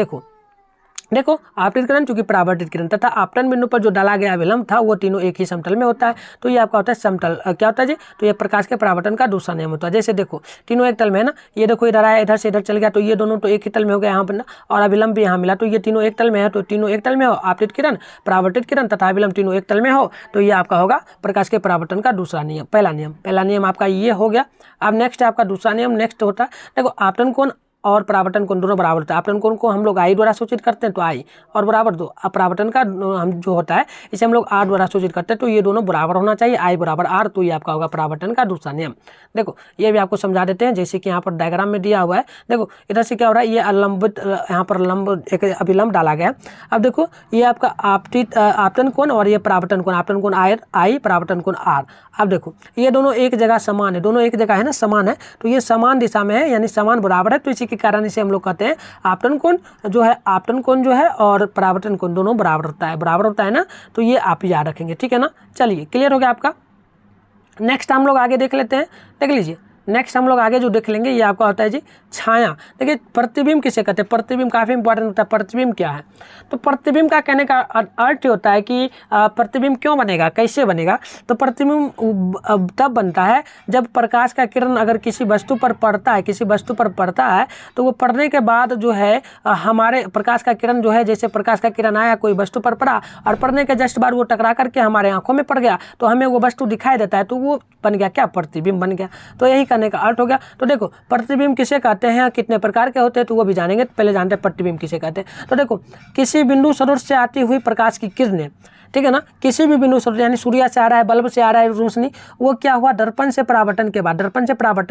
Speaker 1: देखो आपतित किरण चूंकि परावर्तित किरण तथा आपतन बिंदु पर जो डाला गया विलंब था वो तीनों एक ही समतल में होता है, तो ये आपका होता है समतल, क्या होता है जी, तो ये प्रकाश के परावर्तन का दूसरा नियम होता है। जैसे देखो तीनों एक तल में है ना, ये देखो इधर आया, इधर से इधर चल गया, तो ये दोनों तो एक ही तल में हो गया यहाँ पर ना, और अविलंब भी यहाँ मिला, तो ये तीनों एक तल में है, तो तीनों एक तल में हो, आपतित किरण, परावर्तित किरण तथा विलंब तीनों एक तल में हो, तो ये आपका होगा प्रकाश के परावर्तन का दूसरा नियम। पहला नियम आपका ये हो गया। अब नेक्स्ट है आपका दूसरा नियम, नेक्स्ट होता है देखो और परावर्तन कोण दोनों बराबर होता है। आपतन कोण को हम लोग आई द्वारा सूचित करते हैं तो आई और बराबर दो। अब परावर्तन का हम जो होता है इसे हम लोग आर द्वारा सूचित करते हैं, तो ये दोनों बराबर होना चाहिए, आई बराबर आर, तो ये आपका होगा परावर्तन का दूसरा नियम। देखो ये भी आपको समझा देते हैं, जैसे कि यहाँ पर डायग्राम में दिया हुआ है। देखो इधर से क्या हो रहा है, ये अलंबित यहाँ पर लंब एक अभिलंब डाला गया। अब देखो ये आपका आपतन कोण और ये परावर्तन कोण, आपतन कोण आई, परावर्तन कोण आर। अब देखो ये दोनों एक जगह समान है, दोनों एक जगह है ना, समान है, तो ये समान दिशा में है यानी समान बराबर है, तो इसी के कारण इसे हम लोग कहते हैं आपतन कोण जो है, आपतन कोण जो है और परावर्तन कोण दोनों बराबर होता है ना, तो ये आप याद रखेंगे, ठीक है ना। चलिए क्लियर हो गया आपका। नेक्स्ट हम लोग आगे देख लेते हैं, देख लीजिए नेक्स्ट हम लोग आगे जो देख लेंगे ये आपका होता है जी छाया। देखिए प्रतिबिंब किसे कहते हैं, प्रतिबिंब काफ़ी इंपॉर्टेंट होता है। प्रतिबिंब क्या है, तो प्रतिबिंब का कहने का अर्थ होता है कि प्रतिबिंब क्यों बनेगा, कैसे बनेगा। तो प्रतिबिंब तब बनता है जब प्रकाश का किरण अगर किसी वस्तु पर पड़ता है, तो वो पड़ने के बाद जो है हमारे प्रकाश का किरण जो है, जैसे प्रकाश का किरण आया कोई वस्तु पर पड़ा और पड़ने के जस्ट बाद वो टकरा करके हमारे आंखों में पड़ गया, तो हमें वो वस्तु दिखाई देता है, तो वो बन गया क्या, प्रतिबिंब बन गया। तो यही करने का अर्थ हो गया। तो देखो प्रतिबिंब किसे कहते हैं, कितने प्रकार के होते हैं, तो वो भी जानेंगे। पहले जानते हैं प्रतिबिंब किसे कहते हैं। तो देखो किसी बिंदु स्रोत से आती हुई प्रकाश की किरणें, ठीक है ना, किसी भी बिंदु स्रोत यानी सूर्य से आ रहा है, बल्ब से आ रहा है रोशनी, वो क्या हुआ, दर्पण से परावर्तन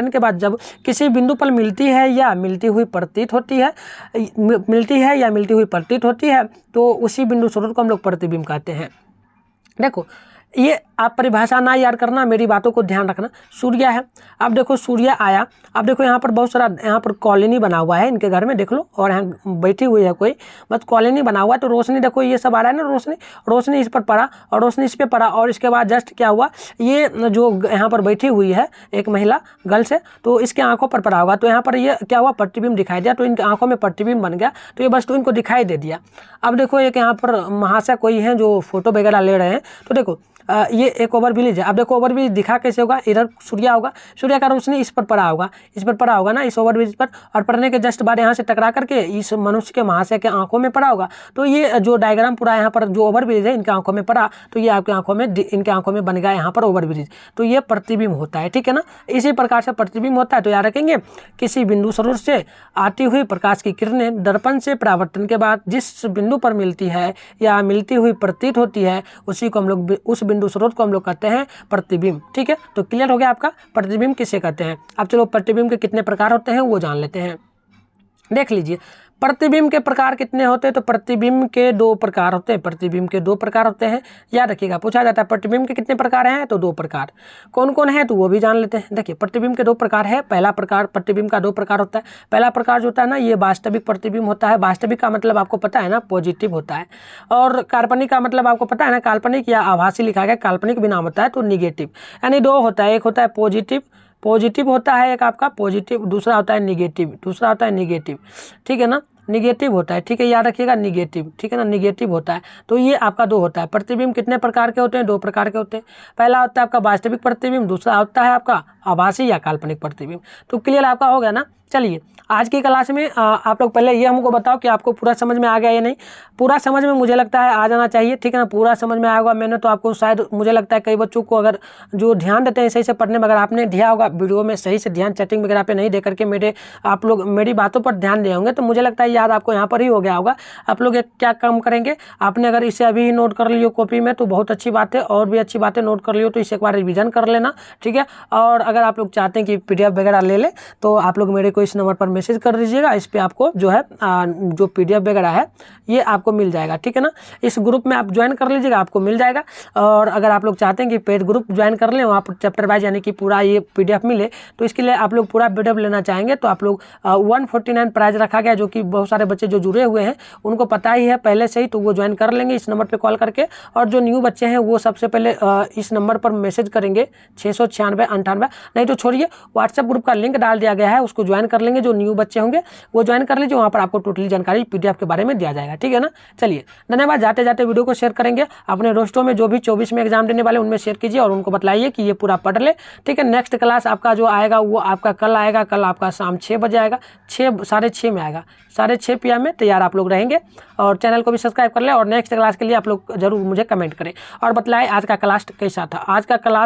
Speaker 1: के बाद जब किसी बिंदु पर मिलती है या मिलती हुई प्रतीत होती है, तो उसी बिंदु स्रोत को हम लोग प्रतिबिंब कहते हैं। देखो ये आप परिभाषा ना याद करना, मेरी बातों को ध्यान रखना। सूर्य है, अब देखो सूर्य आया, अब देखो यहाँ पर बहुत सारा यहाँ पर कॉलोनी बना हुआ है इनके घर में, देख लो, और यहाँ बैठी हुई है कोई, बस कॉलोनी बना हुआ है, तो रोशनी देखो ये सब आ रहा है ना, रोशनी इस पर पड़ा और रोशनी इस पर पड़ा, और इसके बाद जस्ट क्या हुआ, ये जो यहाँ पर बैठी हुई है एक महिला गर्ल्स है, तो इसके आंखों पर पड़ा होगा, तो यहाँ पर ये क्या हुआ, प्रतिबिंब दिखाई दिया, तो इनके आंखों में प्रतिबिंब बन गया, तो ये वस्तु इनको दिखाई दे दिया। अब देखो एक यहाँ पर महाशय कोई है जो फोटो वगैरह ले रहे हैं, तो देखो ये एक ओवरब्रिज है। अब देखो ओवरब्रिज दिखा कैसे होगा, इधर सूर्य होगा, सूर्य का रोशनी इस पर पड़ा होगा ना, इस ओवरब्रिज पर, और पड़ने के जस्ट बाद यहाँ से टकरा करके इस मनुष्य के महाशय के आंखों में पड़ा होगा। तो ये जो डायग्राम पूरा यहाँ पर जो ओवरब्रिज है इनके आंखों में पड़ा, तो ये आपके इनके आंखों में बन गया यहाँ पर ओवरब्रिज, तो ये प्रतिबिंब होता है, ठीक है ना। इसी प्रकार से प्रतिबिंब होता है, तो याद रखेंगे किसी बिंदु स्रोत से आती हुई प्रकाश की किरणें दर्पण से परावर्तन के बाद जिस बिंदु पर मिलती है या मिलती हुई प्रतीत होती है, उसी को हम लोग, उस बिंदु स्रोत को हम लोग कहते हैं प्रतिबिंब, ठीक है। तो क्लियर हो गया आपका प्रतिबिंब किसे कहते हैं। अब चलो प्रतिबिंब के कितने प्रकार होते हैं वो जान लेते हैं। देख लीजिए प्रतिबिंब के प्रकार कितने होते हैं, तो प्रतिबिंब के दो प्रकार होते हैं, याद रखिएगा, पूछा जाता है प्रतिबिंब के कितने प्रकार हैं, तो दो प्रकार। कौन कौन है तो वो भी जान लेते हैं। देखिए प्रतिबिंब के दो प्रकार है, पहला प्रकार, प्रतिबिंब का दो प्रकार होता है। पहला प्रकार जो होता है ना, ये वास्तविक प्रतिबिंब होता है। वास्तविक का मतलब आपको पता है ना, पॉजिटिव होता है, और काल्पनिक का मतलब आपको पता है ना, काल्पनिक या आभासी लिखा गया, काल्पनिक भी नाम होता है, तो निगेटिव, यानी दो होता है, एक होता है पॉजिटिव होता है एक आपका पॉजिटिव, दूसरा होता है निगेटिव, ठीक है ना, निगेटिव होता है, ठीक है, याद रखिएगा निगेटिव, ठीक है ना, निगेटिव होता है। तो ये आपका दो होता है। प्रतिबिंब कितने प्रकार के होते हैं, दो प्रकार के होते हैं। पहला होता है आपका वास्तविक प्रतिबिंब, दूसरा होता है आपका आभासी या काल्पनिक प्रतिबिंब। तो क्लियर आपका हो गया ना। चलिए आज की क्लास में आप लोग पहले ये हमको बताओ कि आपको पूरा समझ में आ गया या नहीं। पूरा समझ में मुझे लगता है आ जाना चाहिए, ठीक है ना, पूरा समझ में आया होगा। मैंने तो आपको शायद मुझे लगता है कई बच्चों को अगर जो ध्यान देते हैं सही से पढ़ने में, अगर आपने दिया होगा वीडियो में सही से ध्यान, चैटिंग वगैरह पे नहीं दे करके आप लोग मेरी बातों पर ध्यान दिए होंगे, तो मुझे लगता है याद आपको यहाँ पर ही हो गया होगा। आप लोग एक क्या काम करेंगे, आपने अगर इसे अभी ही नोट कर लियो कॉपी में तो बहुत अच्छी बात है, और भी अच्छी बातें नोट कर लियो तो इसे एक बार रिविजन कर लेना, ठीक है। और अगर आप लोग चाहते हैं कि PDF वगैरह ले ले, तो आप लोग मेरे को इस नंबर पर मैसेज कर दीजिएगा, इस पे आपको जो है जो PDF वगैरह है ये आपको मिल जाएगा, ठीक है ना। इस ग्रुप में आप ज्वाइन कर लीजिएगा, आपको मिल जाएगा। और अगर आप लोग चाहते हैं कि पेड ग्रुप ज्वाइन कर लें, वहाँ पर चैप्टर वाइज यानी कि पूरा ये PDF मिले, तो इसके लिए आप लोग पूरा PDF लेना चाहेंगे तो आप लोग 149 प्राइस रखा गया, जो कि बहुत सारे बच्चे जो जुड़े हुए हैं उनको पता ही है पहले से ही, तो वो ज्वाइन कर लेंगे इस नंबर पर कॉल करके। और जो न्यू बच्चे हैं वो सबसे पहले इस नंबर पर मैसेज करेंगे 696-98, नहीं तो छोड़िए व्हाट्सएप ग्रुप का लिंक डाल दिया गया है, उसको ज्वाइन कर लेंगे। जो न्यू बच्चे होंगे वो ज्वाइन कर लीजिए, वहाँ पर आपको टोटली जानकारी PDF के बारे में दिया जाएगा, ठीक है ना। चलिए धन्यवाद। जाते जाते वीडियो को शेयर करेंगे अपने दोस्तों में, जो भी 24 में एग्जाम देने वाले उनमें शेयर कीजिए और उनको बताइए कि ये पूरा पढ़ ले, ठीक है। नेक्स्ट क्लास आपका जो आएगा वो आपका कल आएगा, कल आपका शाम 6 बजे आएगा, 6:30 में आएगा, 6:30 PM में तैयार आप लोग रहेंगे। और चैनल को भी सब्सक्राइब कर ले, और नेक्स्ट क्लास के लिए आप लोग जरूर मुझे कमेंट करें और बताएं आज का क्लास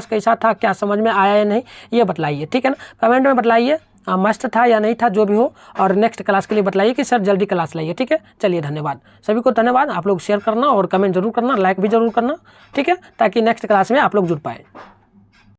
Speaker 1: कैसा था, क्या समझ में आया या नहीं, ये बतलाइए, ठीक है ना, कमेंट में बतलाइए। मस्त था या नहीं था, जो भी हो, और नेक्स्ट क्लास के लिए बतलाइए कि सर जल्दी क्लास लाइए। ठीक है, चलिए धन्यवाद सभी को, धन्यवाद। आप लोग शेयर करना और कमेंट जरूर करना, लाइक भी जरूर करना, ठीक है, ताकि नेक्स्ट क्लास में आप लोग जुड़ पाए।